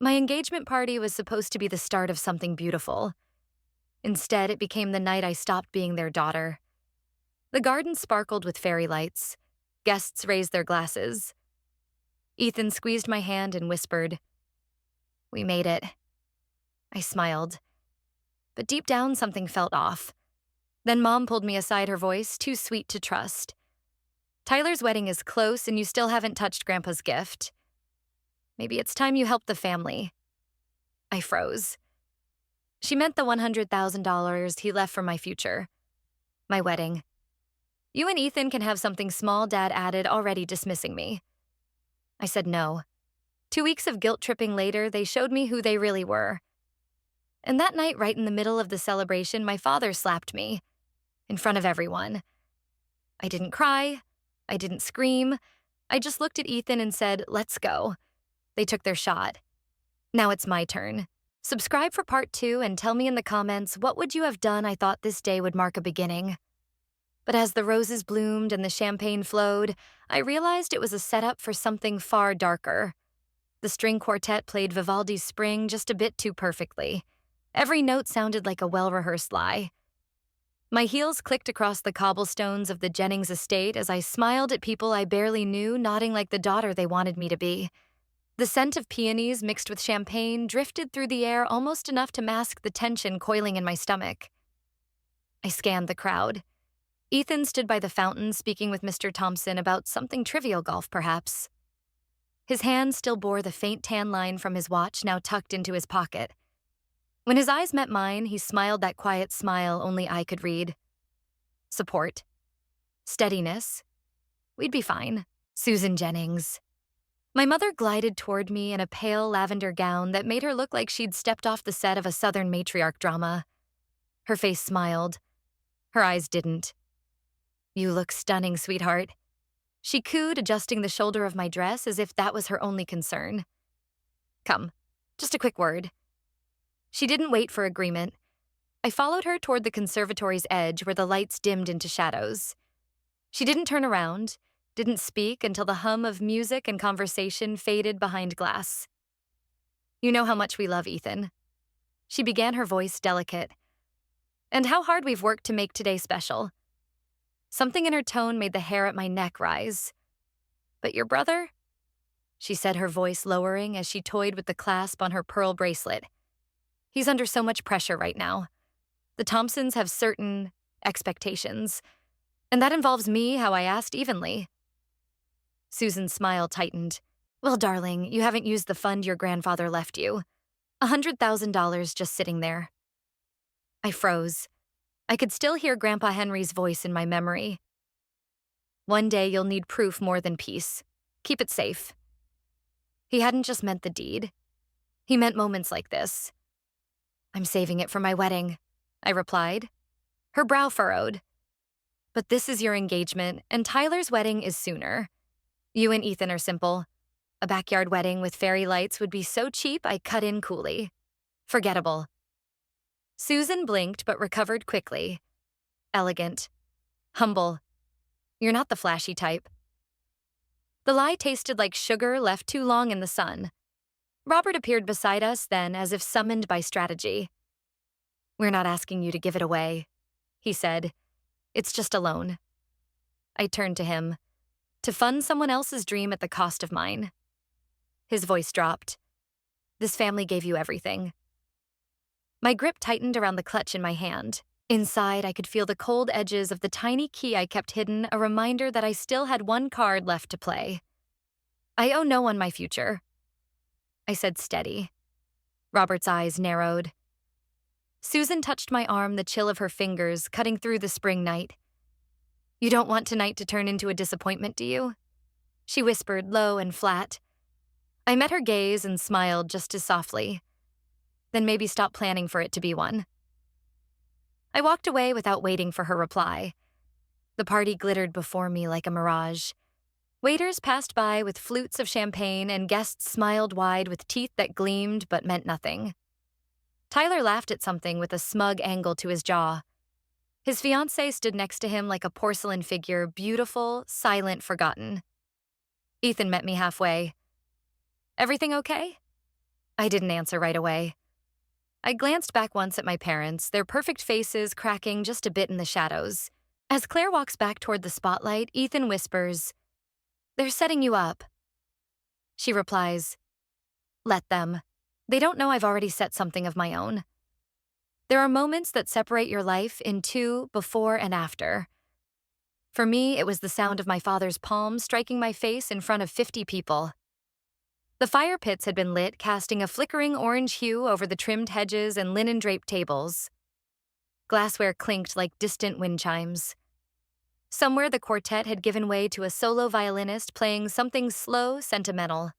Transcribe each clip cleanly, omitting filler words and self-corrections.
My engagement party was supposed to be the start of something beautiful. Instead, it became the night I stopped being their daughter. The garden sparkled with fairy lights. Guests raised their glasses. Ethan squeezed my hand and whispered, "We made it." I smiled. But deep down, something felt off. Then Mom pulled me aside, her voice too sweet to trust. "Tyler's wedding is close and you still haven't touched Grandpa's gift. Maybe it's time you help the family." I froze. She meant the $100,000 he left for my future. My wedding. "You and Ethan can have something small," Dad added, already dismissing me. I said no. 2 weeks of guilt-tripping later, they showed me who they really were. And that night, right in the middle of the celebration, my father slapped me. In front of everyone. I didn't cry. I didn't scream. I just looked at Ethan and said, "Let's go." They took their shot. Now it's my turn. Subscribe for part 2 and tell me in the comments, what would you have done? I thought this day would mark a beginning. But as the roses bloomed and the champagne flowed, I realized it was a setup for something far darker. The string quartet played Vivaldi's Spring just a bit too perfectly. Every note sounded like a well-rehearsed lie. My heels clicked across the cobblestones of the Jennings estate as I smiled at people I barely knew, nodding like the daughter they wanted me to be. The scent of peonies mixed with champagne drifted through the air almost enough to mask the tension coiling in my stomach. I scanned the crowd. Ethan stood by the fountain speaking with Mr. Thompson about something trivial, golf perhaps. His hand still bore the faint tan line from his watch, now tucked into his pocket. When his eyes met mine, he smiled that quiet smile only I could read. Support. Steadiness. We'd be fine. Susan Jennings. My mother glided toward me in a pale lavender gown that made her look like she'd stepped off the set of a Southern matriarch drama. Her face smiled. Her eyes didn't. "You look stunning, sweetheart." She cooed, adjusting the shoulder of my dress as if that was her only concern. "Come, just a quick word." She didn't wait for agreement. I followed her toward the conservatory's edge where the lights dimmed into shadows. She didn't turn around, didn't speak until the hum of music and conversation faded behind glass. "You know how much we love Ethan." She began, her voice delicate. "And how hard we've worked to make today special." Something in her tone made the hair at my neck rise. "But your brother?" she said, her voice lowering as she toyed with the clasp on her pearl bracelet. "He's under so much pressure right now. The Thompsons have certain expectations, and that involves me, how I asked, evenly." Susan's smile tightened. "Well, darling, you haven't used the fund your grandfather left you. $100,000 just sitting there." I froze. I could still hear Grandpa Henry's voice in my memory. "One day you'll need proof more than peace. Keep it safe." He hadn't just meant the deed. He meant moments like this. "I'm saving it for my wedding," I replied. Her brow furrowed. "But this is your engagement, and Tyler's wedding is sooner. You and Ethan are simple. A backyard wedding with fairy lights would be so cheap I cut in coolly. Forgettable." Susan blinked but recovered quickly. "Elegant. Humble. You're not the flashy type." The lie tasted like sugar left too long in the sun. Robert appeared beside us then, as if summoned by strategy. "We're not asking you to give it away," he said. "It's just a loan." I turned to him. "To fund someone else's dream at the cost of mine." His voice dropped. "This family gave you everything." My grip tightened around the clutch in my hand. Inside, I could feel the cold edges of the tiny key I kept hidden, a reminder that I still had one card left to play. "I owe no one my future," I said, steady. Robert's eyes narrowed. Susan touched my arm, the chill of her fingers cutting through the spring night. "You don't want tonight to turn into a disappointment, do you?" she whispered, low and flat. I met her gaze and smiled just as softly. "Then maybe stop planning for it to be one." I walked away without waiting for her reply. The party glittered before me like a mirage. Waiters passed by with flutes of champagne, and guests smiled wide with teeth that gleamed but meant nothing. Tyler laughed at something with a smug angle to his jaw. His fiancée stood next to him like a porcelain figure, beautiful, silent, forgotten. Ethan met me halfway. "Everything okay?" I didn't answer right away. I glanced back once at my parents, their perfect faces cracking just a bit in the shadows. As Claire walks back toward the spotlight, Ethan whispers, "They're setting you up." She replies, "Let them. They don't know I've already set something of my own." There are moments that separate your life in two, before and after. For me, it was the sound of my father's palm striking my face in front of 50 people. The fire pits had been lit, casting a flickering orange hue over the trimmed hedges and linen-draped tables. Glassware clinked like distant wind chimes. Somewhere the quartet had given way to a solo violinist playing something slow, sentimental.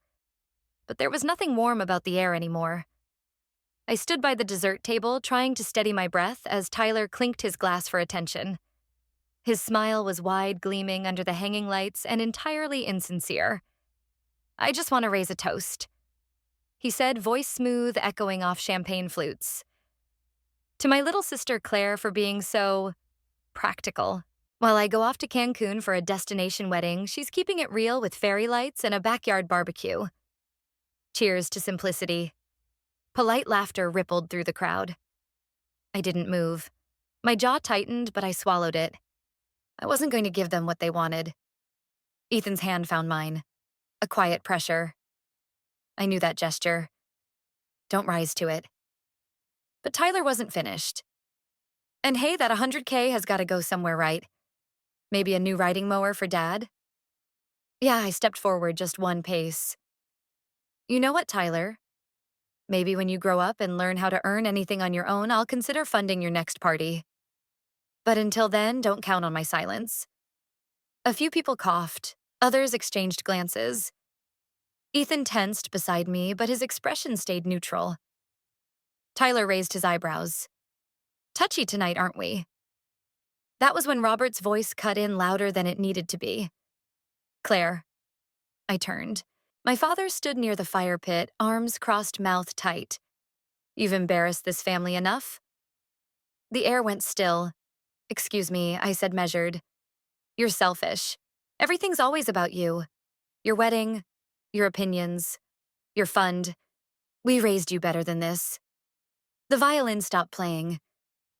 But there was nothing warm about the air anymore. I stood by the dessert table, trying to steady my breath as Tyler clinked his glass for attention. His smile was wide, gleaming under the hanging lights and entirely insincere. "I just want to raise a toast," he said, voice smooth, echoing off champagne flutes. "To my little sister Claire for being so practical. While I go off to Cancun for a destination wedding, she's keeping it real with fairy lights and a backyard barbecue. Cheers to simplicity." Polite laughter rippled through the crowd. I didn't move. My jaw tightened, but I swallowed it. I wasn't going to give them what they wanted. Ethan's hand found mine. A quiet pressure. I knew that gesture. Don't rise to it. But Tyler wasn't finished. "And hey, that 100K has got to go somewhere, right? Maybe a new riding mower for Dad?" Yeah, I stepped forward just one pace. "You know what, Tyler? Maybe when you grow up and learn how to earn anything on your own, I'll consider funding your next party. But until then, don't count on my silence." A few people coughed. Others exchanged glances. Ethan tensed beside me, but his expression stayed neutral. Tyler raised his eyebrows. "Touchy tonight, aren't we?" That was when Robert's voice cut in louder than it needed to be. "Claire." I turned. My father stood near the fire pit, arms crossed, mouth tight. "You've embarrassed this family enough?" The air went still. "Excuse me," I said, measured. "You're selfish. Everything's always about you. Your wedding, your opinions, your fund. We raised you better than this." The violin stopped playing.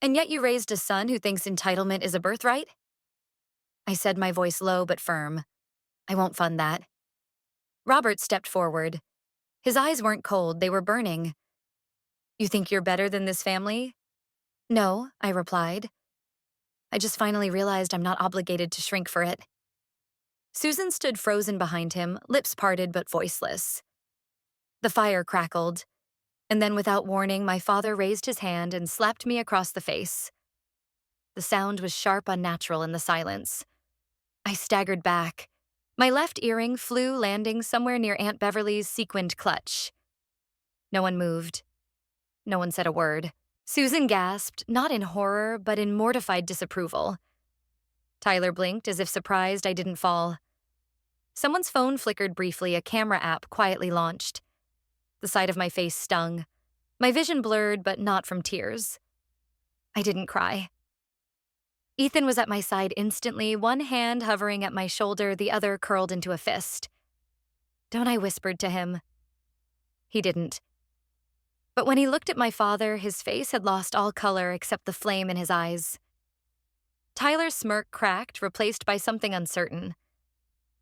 "And yet you raised a son who thinks entitlement is a birthright?" I said, my voice low but firm. "I won't fund that." Robert stepped forward. His eyes weren't cold, they were burning. "You think you're better than this family?" "No," I replied. I just finally realized I'm not obligated to shrink for it. Susan stood frozen behind him, lips parted but voiceless. The fire crackled, and then without warning, my father raised his hand and slapped me across the face. The sound was sharp, unnatural in the silence. I staggered back. My left earring flew, landing somewhere near Aunt Beverly's sequined clutch. No one moved. No one said a word. Susan gasped, not in horror, but in mortified disapproval. Tyler blinked as if surprised I didn't fall. Someone's phone flickered briefly, a camera app quietly launched. The sight of my face stung. My vision blurred, but not from tears. I didn't cry. Ethan was at my side instantly, one hand hovering at my shoulder, the other curled into a fist. "Don't," I whispered to him. He didn't. But when he looked at my father, his face had lost all color except the flame in his eyes. Tyler's smirk cracked, replaced by something uncertain.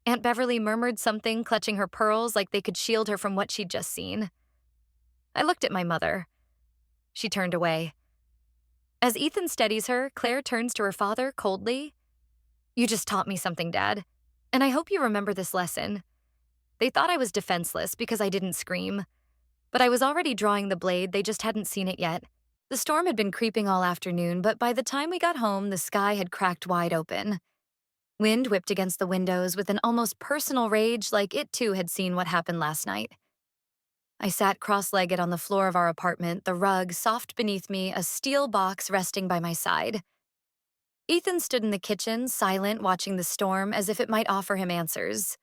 Aunt Beverly murmured something, clutching her pearls like they could shield her from what she'd just seen. I looked at my mother. She turned away. As Ethan steadies her, Claire turns to her father coldly. "You just taught me something, Dad, and I hope you remember this lesson." They thought I was defenseless because I didn't scream, but I was already drawing the blade, they just hadn't seen it yet. The storm had been creeping all afternoon, but by the time we got home, the sky had cracked wide open. Wind whipped against the windows with an almost personal rage, like it too had seen what happened last night. I sat cross-legged on the floor of our apartment, the rug soft beneath me, a steel box resting by my side. Ethan stood in the kitchen, silent, watching the storm as if it might offer him answers.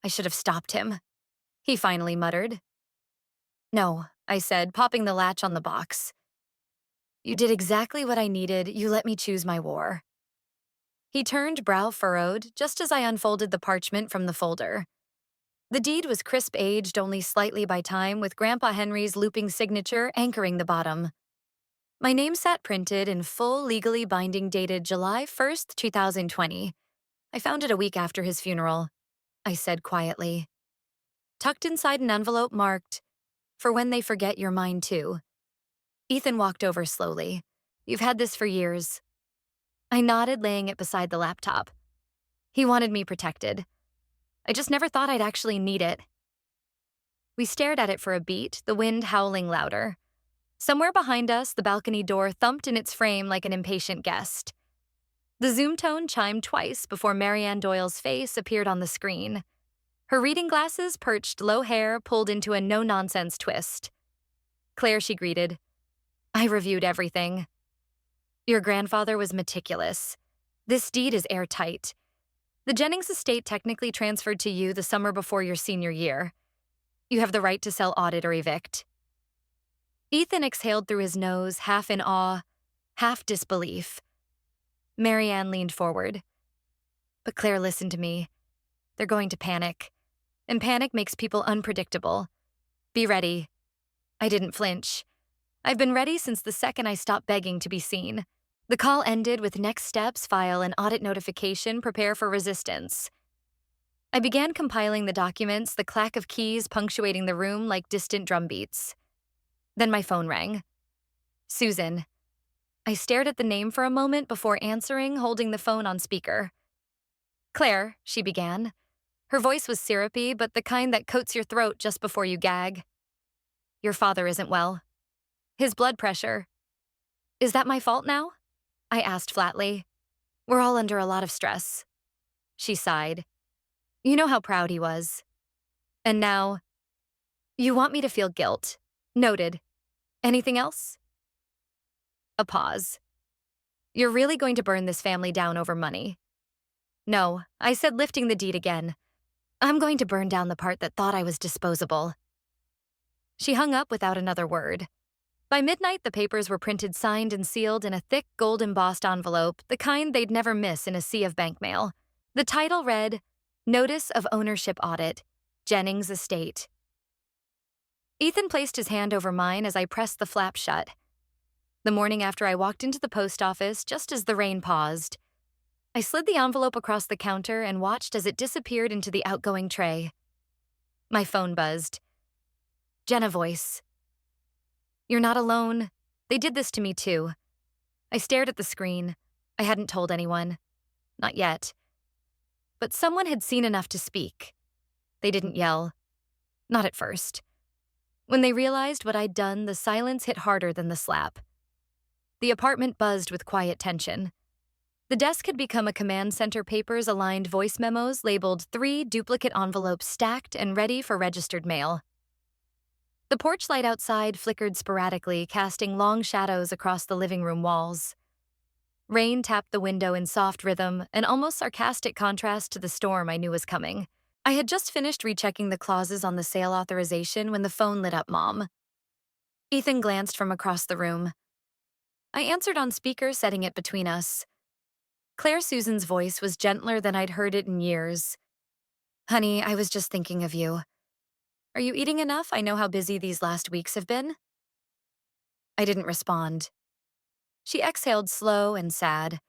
"I should have stopped him," he finally muttered. "No," I said, popping the latch on the box. "You did exactly what I needed. You let me choose my war." He turned, brow furrowed, just as I unfolded the parchment from the folder. The deed was crisp aged only slightly by time, with Grandpa Henry's looping signature anchoring the bottom. My name sat printed in full, legally binding, dated July 1st, 2020. I found it a week after his funeral, I said quietly. Tucked inside an envelope marked, "For when they forget you're mine too." Ethan walked over slowly. "You've had this for years." I nodded, laying it beside the laptop. He wanted me protected. I just never thought I'd actually need it. We stared at it for a beat, the wind howling louder. Somewhere behind us, the balcony door thumped in its frame like an impatient guest. The Zoom tone chimed twice before Marianne Doyle's face appeared on the screen. Her reading glasses perched low hair pulled into a no-nonsense twist. "Claire," she greeted. "I reviewed everything. Your grandfather was meticulous. This deed is airtight. The Jennings estate technically transferred to you the summer before your senior year. You have the right to sell, audit, or evict." Ethan exhaled through his nose, half in awe, half disbelief. Marianne leaned forward. "But Claire, listen to me. They're going to panic. And panic makes people unpredictable. Be ready." I didn't flinch. I've been ready since the second I stopped begging to be seen. The call ended with "Next steps, file an audit notification, prepare for resistance." I began compiling the documents, the clack of keys punctuating the room like distant drumbeats. Then my phone rang. Susan. I stared at the name for a moment before answering, holding the phone on speaker. "Claire," she began. Her voice was syrupy, but the kind that coats your throat just before you gag. "Your father isn't well. His blood pressure." "Is that my fault now?" I asked flatly. "We're all under a lot of stress." She sighed. "You know how proud he was. And now, you want me to feel guilt. Noted. Anything else?" A pause. "You're really going to burn this family down over money?" "No," I said, lifting the deed again. "I'm going to burn down the part that thought I was disposable." She hung up without another word. By midnight, the papers were printed, signed, and sealed in a thick, gold-embossed envelope, the kind they'd never miss in a sea of bank mail. The title read, "Notice of Ownership Audit, Jennings Estate." Ethan placed his hand over mine as I pressed the flap shut. The morning after I walked into the post office, just as the rain paused, I slid the envelope across the counter and watched as it disappeared into the outgoing tray. My phone buzzed. Jenna voice. "You're not alone. They did this to me too." I stared at the screen. I hadn't told anyone. Not yet. But someone had seen enough to speak. They didn't yell. Not at first. When they realized what I'd done, the silence hit harder than the slap. The apartment buzzed with quiet tension. The desk had become a command center, papers aligned, voice memos labeled 3 duplicate envelopes stacked and ready for registered mail. The porch light outside flickered sporadically, casting long shadows across the living room walls. Rain tapped the window in soft rhythm, an almost sarcastic contrast to the storm I knew was coming. I had just finished rechecking the clauses on the sale authorization when the phone lit up. "Mom." Ethan glanced from across the room. I answered on speaker, setting it between us. Claire Susan's voice was gentler than I'd heard it in years. "Honey, I was just thinking of you. Are you eating enough? I know how busy these last weeks have been." I didn't respond. She exhaled, slow and sad.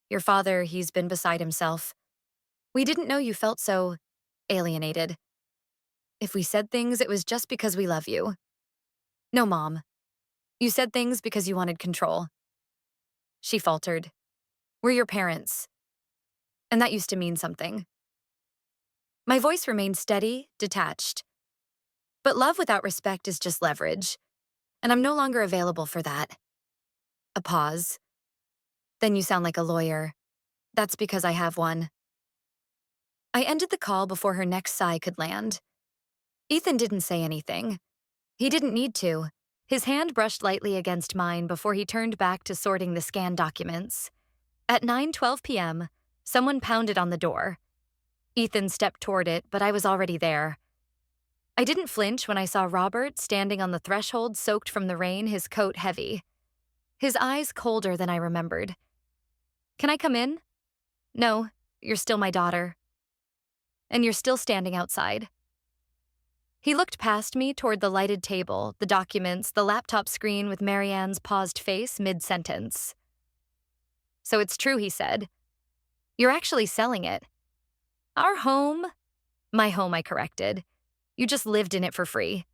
"Your father, he's been beside himself. We didn't know you felt so alienated. If we said things, it was just because we love you." "No, Mom. You said things because you wanted control." She faltered. "We're your parents. And that used to mean something." My voice remained steady, detached. "But love without respect is just leverage, and I'm no longer available for that." A pause. "Then you sound like a lawyer. That's because I have one." I ended the call before her next sigh could land. Ethan didn't say anything. He didn't need to. His hand brushed lightly against mine before he turned back to sorting the scanned documents. At 9:12 p.m., someone pounded on the door. Ethan stepped toward it, but I was already there. I didn't flinch when I saw Robert standing on the threshold, soaked from the rain, his coat heavy. His eyes colder than I remembered. "Can I come in?" "No, you're still my daughter." and you're still standing outside." He looked past me toward the lighted table, the documents, the laptop screen with Marianne's paused face mid-sentence. "So it's true," he said. "You're actually selling it." "Our home?" "My home," I corrected. "You just lived in it for free."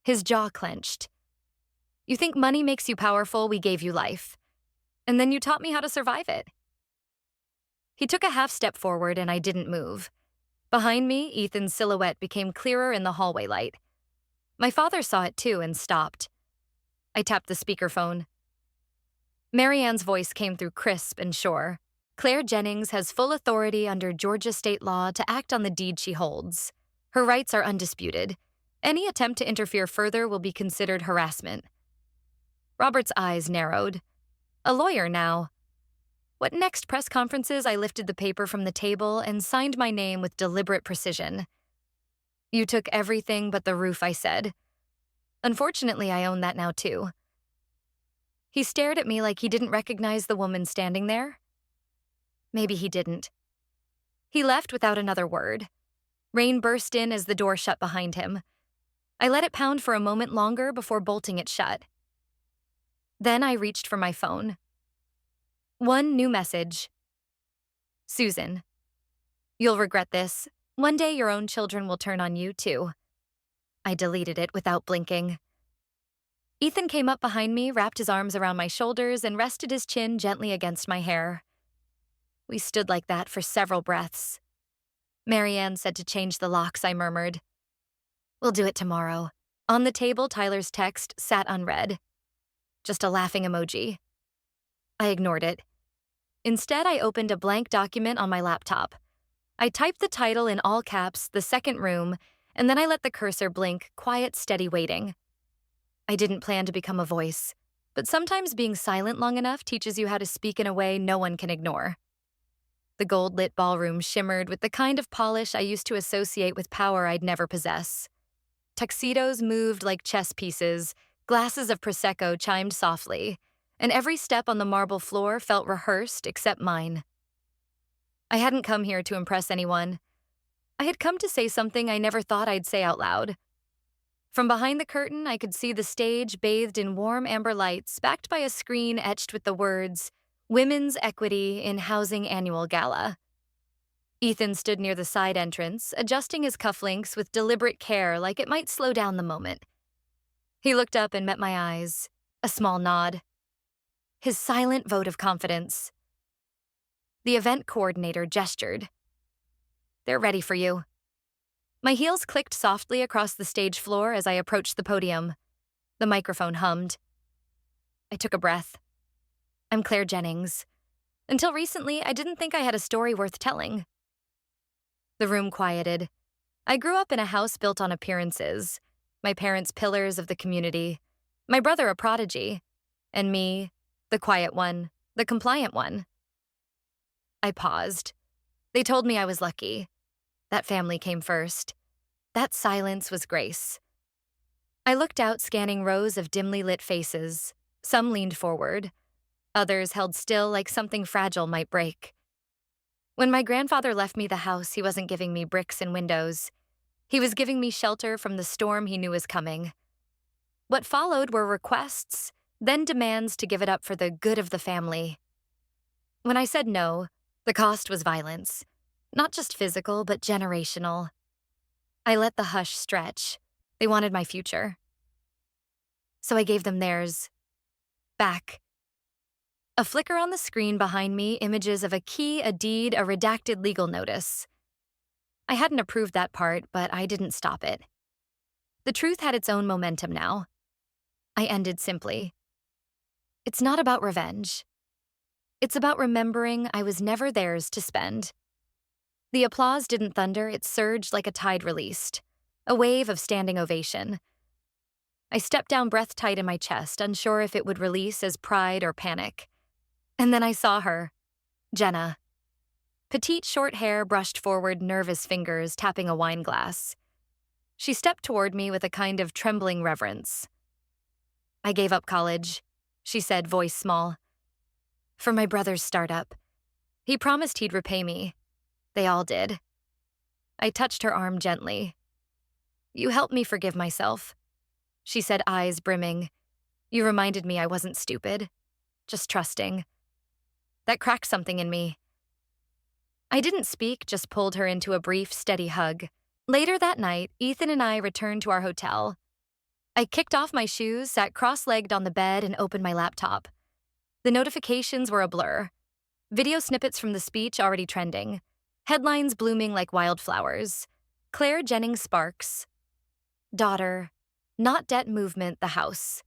His jaw clenched. "You think money makes you powerful? We gave you life. And then you taught me how to survive it." He took a half step forward and I didn't move. Behind me, Ethan's silhouette became clearer in the hallway light. My father saw it too and stopped. I tapped the speakerphone. Marianne's voice came through crisp and sure. "Claire Jennings has full authority under Georgia state law to act on the deed she holds. Her rights are undisputed. Any attempt to interfere further will be considered harassment." Robert's eyes narrowed. A lawyer now. What next press conferences, I lifted the paper from the table and signed my name with deliberate precision. "You took everything but the roof," I said. Unfortunately, I own that now too. He stared at me like he didn't recognize the woman standing there. Maybe he didn't. He left without another word. Rain burst in as the door shut behind him. I let it pound for a moment longer before bolting it shut. Then I reached for my phone. One new message. "Susan, you'll regret this. One day your own children will turn on you, too." I deleted it without blinking. Ethan came up behind me, wrapped his arms around my shoulders, and rested his chin gently against my hair. We stood like that for several breaths. "Marianne said to change the locks," I murmured. "We'll do it tomorrow." On the table, Tyler's text sat unread. Just a laughing emoji. I ignored it. Instead, I opened a blank document on my laptop. I typed the title in all caps, "The Second Room," and then I let the cursor blink, quiet, steady waiting. I didn't plan to become a voice, but sometimes being silent long enough teaches you how to speak in a way no one can ignore. The gold-lit ballroom shimmered with the kind of polish I used to associate with power I'd never possess. Tuxedos moved like chess pieces, glasses of Prosecco chimed softly, and every step on the marble floor felt rehearsed except mine. I hadn't come here to impress anyone. I had come to say something I never thought I'd say out loud. From behind the curtain, I could see the stage bathed in warm amber lights, backed by a screen etched with the words, "Women's Equity in Housing Annual Gala." Ethan stood near the side entrance, adjusting his cufflinks with deliberate care like it might slow down the moment. He looked up and met my eyes, a small nod. His silent vote of confidence. The event coordinator gestured. "They're ready for you." My heels clicked softly across the stage floor as I approached the podium. The microphone hummed. I took a breath. "I'm Claire Jennings. Until recently, I didn't think I had a story worth telling." The room quieted. I grew up in a house built on appearances. My parents pillars of the community. My brother a prodigy. And me, the quiet one, the compliant one. I paused. They told me I was lucky. That family came first. That silence was grace. I looked out, scanning rows of dimly lit faces. Some leaned forward. Others held still like something fragile might break. When my grandfather left me the house, he wasn't giving me bricks and windows. He was giving me shelter from the storm he knew was coming. What followed were requests, then demands to give it up for the good of the family. When I said no, the cost was violence. Not just physical, but generational. I let the hush stretch. They wanted my future. So I gave them theirs. Back. A flicker on the screen behind me, images of a key, a deed, a redacted legal notice. I hadn't approved that part, but I didn't stop it. The truth had its own momentum now. I ended simply. It's not about revenge. It's about remembering I was never theirs to spend. The applause didn't thunder, it surged like a tide released, a wave of standing ovation. I stepped down breath tight in my chest, unsure if it would release as pride or panic. And then I saw her, Jenna. Petite short hair brushed forward, nervous fingers tapping a wine glass. She stepped toward me with a kind of trembling reverence. "I gave up college," she said, voice small. "For my brother's startup. He promised he'd repay me. They all did." I touched her arm gently. "You helped me forgive myself," she said, eyes brimming. "You reminded me I wasn't stupid, just trusting." That cracked something in me. I didn't speak, just pulled her into a brief, steady hug. Later that night, Ethan and I returned to our hotel. I kicked off my shoes, sat cross-legged on the bed, and opened my laptop. The notifications were a blur. Video snippets from the speech already trending. Headlines blooming like wildflowers. Claire Jennings Sparks. Daughter. Not debt movement, the house.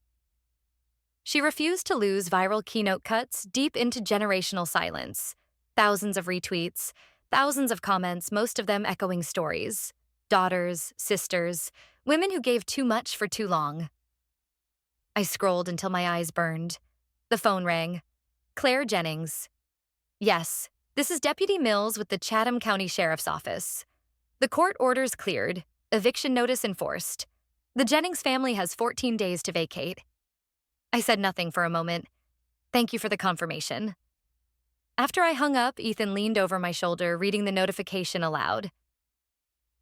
She refused to lose viral keynote cuts deep into generational silence. Thousands of retweets, thousands of comments, most of them echoing stories. Daughters, sisters, women who gave too much for too long. I scrolled until my eyes burned. The phone rang. Claire Jennings. "Yes, this is Deputy Mills with the Chatham County Sheriff's Office. The court orders cleared, eviction notice enforced. The Jennings family has 14 days to vacate." I said nothing for a moment. "Thank you for the confirmation." After I hung up, Ethan leaned over my shoulder, reading the notification aloud.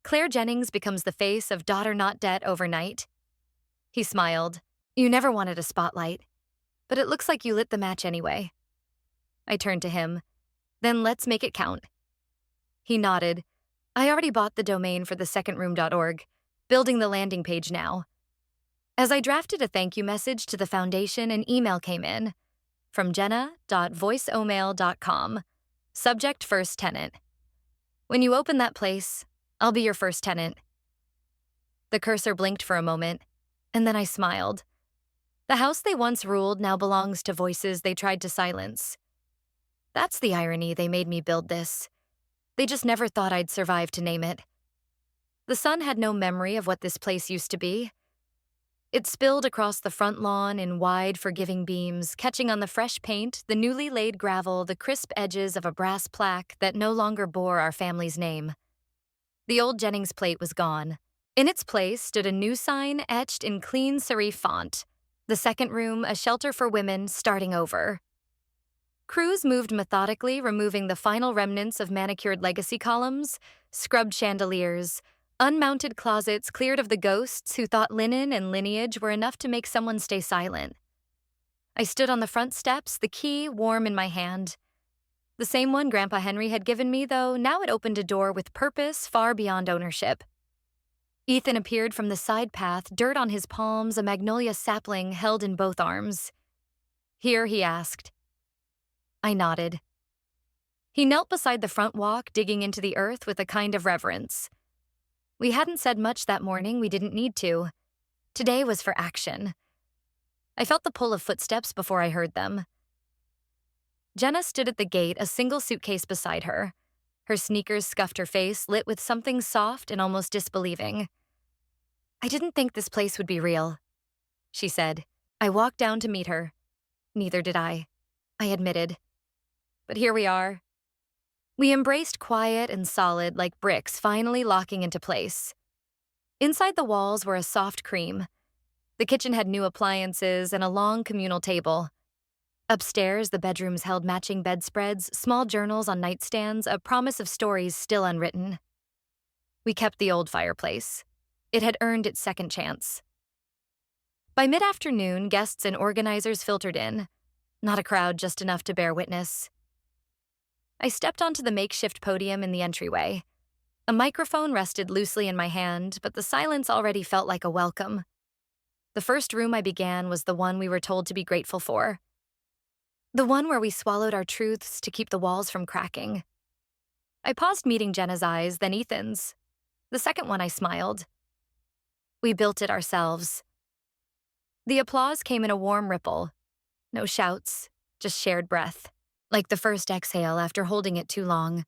"Claire Jennings becomes the face of Daughter Not Debt overnight." He smiled. "You never wanted a spotlight, but it looks like you lit the match anyway." I turned to him. "Then let's make it count." He nodded. "I already bought the domain for thesecondroom.org, building the landing page now." As I drafted a thank you message to the foundation, an email came in from jenna.voiceomail.com. Subject first tenant. "When you open that place, I'll be your first tenant." The cursor blinked for a moment, and then I smiled. The house they once ruled now belongs to voices they tried to silence. That's the irony, they made me build this. They just never thought I'd survive to name it. The sun had no memory of what this place used to be. It spilled across the front lawn in wide, forgiving beams, catching on the fresh paint, the newly laid gravel, the crisp edges of a brass plaque that no longer bore our family's name. The old Jennings plate was gone. In its place stood a new sign etched in clean serif font. "The second room, a shelter for women, starting over." Crews moved methodically, removing the final remnants of manicured legacy columns, scrubbed chandeliers, unmounted closets cleared of the ghosts who thought linen and lineage were enough to make someone stay silent. I stood on the front steps, the key warm in my hand. The same one Grandpa Henry had given me, though now it opened a door with purpose far beyond ownership. Ethan appeared from the side path, dirt on his palms, a magnolia sapling held in both arms. "Here?" he asked. I nodded. He knelt beside the front walk, digging into the earth with a kind of reverence. We hadn't said much that morning, we didn't need to. Today was for action. I felt the pull of footsteps before I heard them. Jenna stood at the gate, a single suitcase beside her. Her sneakers scuffed her face, lit with something soft and almost disbelieving. "I didn't think this place would be real," she said. I walked down to meet her. "Neither did I admitted. "But here we are." We embraced, quiet and solid like bricks finally locking into place. Inside the walls were a soft cream. The kitchen had new appliances and a long communal table. Upstairs, the bedrooms held matching bedspreads, small journals on nightstands, a promise of stories still unwritten. We kept the old fireplace. It had earned its second chance. By mid-afternoon, guests and organizers filtered in. Not a crowd, just enough to bear witness. I stepped onto the makeshift podium in the entryway. A microphone rested loosely in my hand, but the silence already felt like a welcome. The first room I began was the one we were told to be grateful for. The one where we swallowed our truths to keep the walls from cracking. I paused, meeting Jenna's eyes, then Ethan's. The second one I smiled. We built it ourselves. The applause came in a warm ripple. No shouts, just shared breath. Like the first exhale after holding it too long.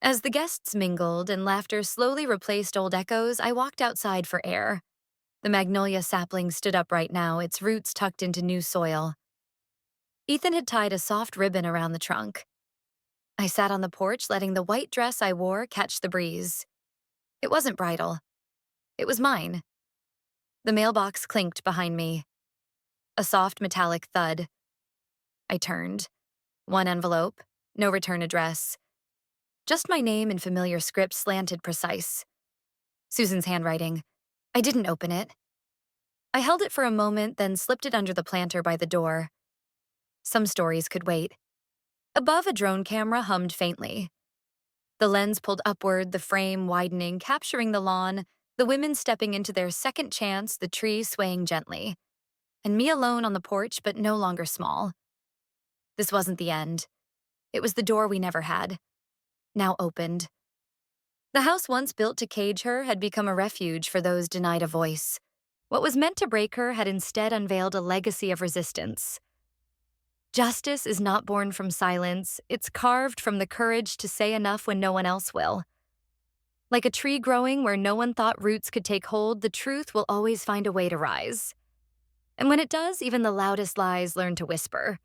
As the guests mingled and laughter slowly replaced old echoes, I walked outside for air. The magnolia sapling stood upright now, its roots tucked into new soil. Ethan had tied a soft ribbon around the trunk. I sat on the porch, letting the white dress I wore catch the breeze. It wasn't bridal. It was mine. The mailbox clinked behind me. A soft metallic thud. I turned. One envelope, no return address. Just my name in familiar script slanted precise. Susan's handwriting. I didn't open it. I held it for a moment, then slipped it under the planter by the door. Some stories could wait. Above, a drone camera hummed faintly. The lens pulled upward, the frame widening, capturing the lawn, the women stepping into their second chance, the tree swaying gently. And me alone on the porch, but no longer small. This wasn't the end. It was the door we never had, now opened. The house once built to cage her had become a refuge for those denied a voice. What was meant to break her had instead unveiled a legacy of resistance. Justice is not born from silence, it's carved from the courage to say enough when no one else will. Like a tree growing where no one thought roots could take hold, the truth will always find a way to rise. And when it does, even the loudest lies learn to whisper.